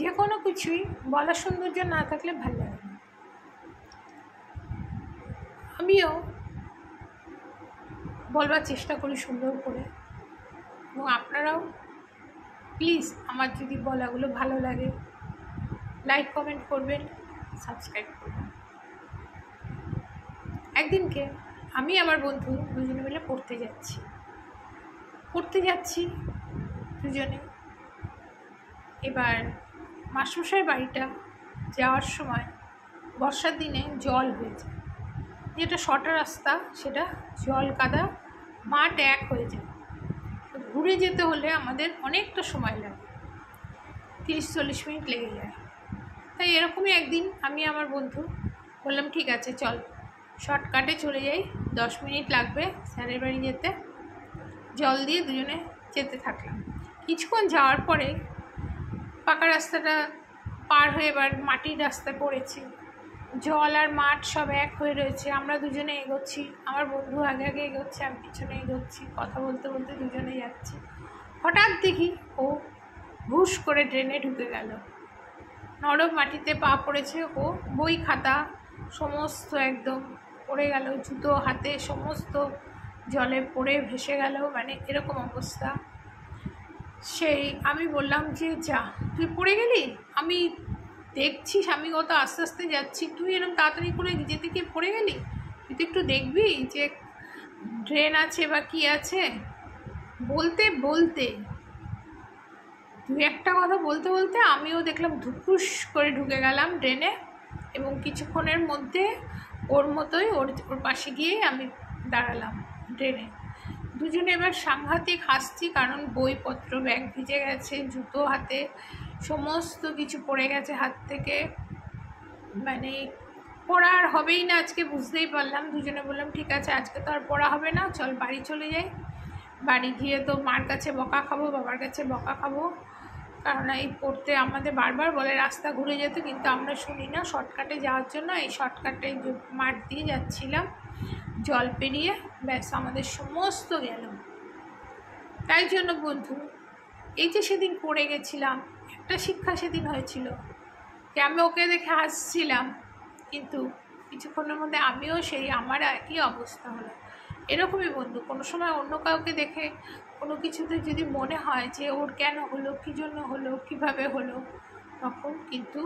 যে কোনো কিছুই বলার সৌন্দর্য না থাকলে ভালো লাগে না। আমিও বলবার চেষ্টা করি সুন্দর করে, এবং আপনারাও প্লিজ আমার যদি বলাগুলো ভালো লাগে লাইক কমেন্ট করবেন, সাবস্ক্রাইব করবেন। একদিনকে আমি আমার বন্ধু দুজনে মিলে পড়তে যাচ্ছি দুজনে। এবার মাস্টারমশাইয়ের বাড়িটা যাওয়ার সময় বর্ষার দিনে জল হয়ে যায়, যেটা শর্ট রাস্তা সেটা জল কাদা মাঠ এক হয়ে যায়। ঘুরে যেতে হলে আমাদের অনেকটা সময় লাগে, 30-40 মিনিট লেগে যায়। তাই এরকমই একদিন আমি আমার বন্ধু বললাম ঠিক আছে চল শর্টকাটে চলে যাই, 10 মিনিট লাগবে স্যারের বাড়ি যেতে। জল দিয়ে দুজনে যেতে থাকলাম। কিছুক্ষণ যাওয়ার পরে পাকা রাস্তাটা পার হয়ে এবার মাটির রাস্তায় পড়েছি, জল আর মাঠ সব এক হয়ে রয়েছে। আমরা দুজনে এগোচ্ছি, আমার বন্ধু আগে আগে এগোচ্ছে, আমি পিছনে এগোচ্ছি, কথা বলতে বলতে দুজনে যাচ্ছি। হঠাৎ দেখি ও হুশ করে ট্রেনে ঢুকে গেল। নরম মাটিতে পা পড়েছে, ও বই খাতা সমস্ত একদম পড়ে গেল, জুতো হাতে সমস্ত জলে পড়ে ভেসে গেল, মানে এরকম অবস্থা। সেই আমি বললাম যে যা তুই পড়ে গেলি, আমি দেখছিস আমি কত আস্তে আস্তে যাচ্ছি, তুই এরকম তাড়াতাড়ি করে যেতে গিয়ে পড়ে গেলি, তুই তো একটু দেখবি যে ড্রেন আছে বা কী আছে। বলতে বলতে দু একটা কথা বলতে বলতে আমিও দেখলাম ধুপুস করে ঢুকে গেলাম ড্রেনে, এবং কিছুক্ষণের মধ্যে ওর মতোই ওর পাশে গিয়ে আমি দাঁড়ালাম ড্রেনে। দুজনে এবার সাংঘাতিক হাসছি, কারণ বইপত্র ব্যাগ ভিজে গেছে, জুতো হাতে সমস্ত কিছু পড়ে গেছে হাত থেকে, মানে পড়া আর হবেই না আজকে বুঝতেই পারলাম। দুজনে বললাম ঠিক আছে আজকে তো আর পড়া হবে না, চল বাড়ি চলে যাই। বাড়ি গিয়ে তো মার কাছে বকা খাবো, বাবার কাছে বকা খাবো, কারণ এই পড়তে আমাদের বারবার বলে রাস্তা ঘুরে যেতে, কিন্তু আমরা শুনি না। শর্টকাটে যাওয়ার জন্য এই শর্টকাটে মাঠ দিয়ে যাচ্ছিলাম, জল পেরিয়ে ব্যাস আমাদের সমস্ত গেল। তাই জন্য বন্ধু, এই যে সেদিন পড়ে গেছিলাম, একটা শিক্ষা সেদিন হয়েছিল যে আমি ওকে দেখে হাসছিলাম, কিন্তু কিছুক্ষণের মধ্যে আমিও সেই আমার একই অবস্থা হলো। এরকমই বন্ধু, কোনো সময় অন্য কাউকে দেখে কোনো কিছুতে যদি মনে হয় যে ওর কেন হলো, কী জন্য হলো, কীভাবে হলো, তখন কিন্তু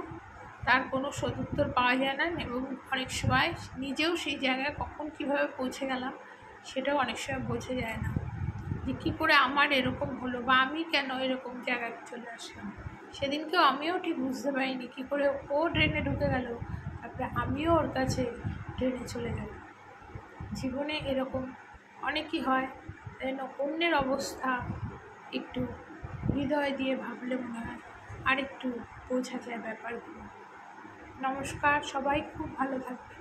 তার কোনো সদুত্তর পাওয়া যায় না, এবং অনেক সময় নিজেও সেই জায়গায় কখন কীভাবে পৌঁছে গেলাম সেটাও অনেক সময় বোঝা যায় না, যে কী করে আমার এরকম হলো বা আমি কেন এরকম জায়গায় চলে আসলাম। সেদিনকেও আমিও ঠিক বুঝতে পারিনি কী করে ও ড্রেনে ঢুকে গেল, তারপরে আমিও ওর কাছে ড্রেনে চলে গেলাম। জীবনে এরকম অনেকই হয়, যেন অন্যের অবস্থা একটু হৃদয় দিয়ে ভাবলে মনে হয় আর একটু বোঝা যায় ব্যাপারগুলো। নমস্কার, সবাই খুব ভালো থাকবে।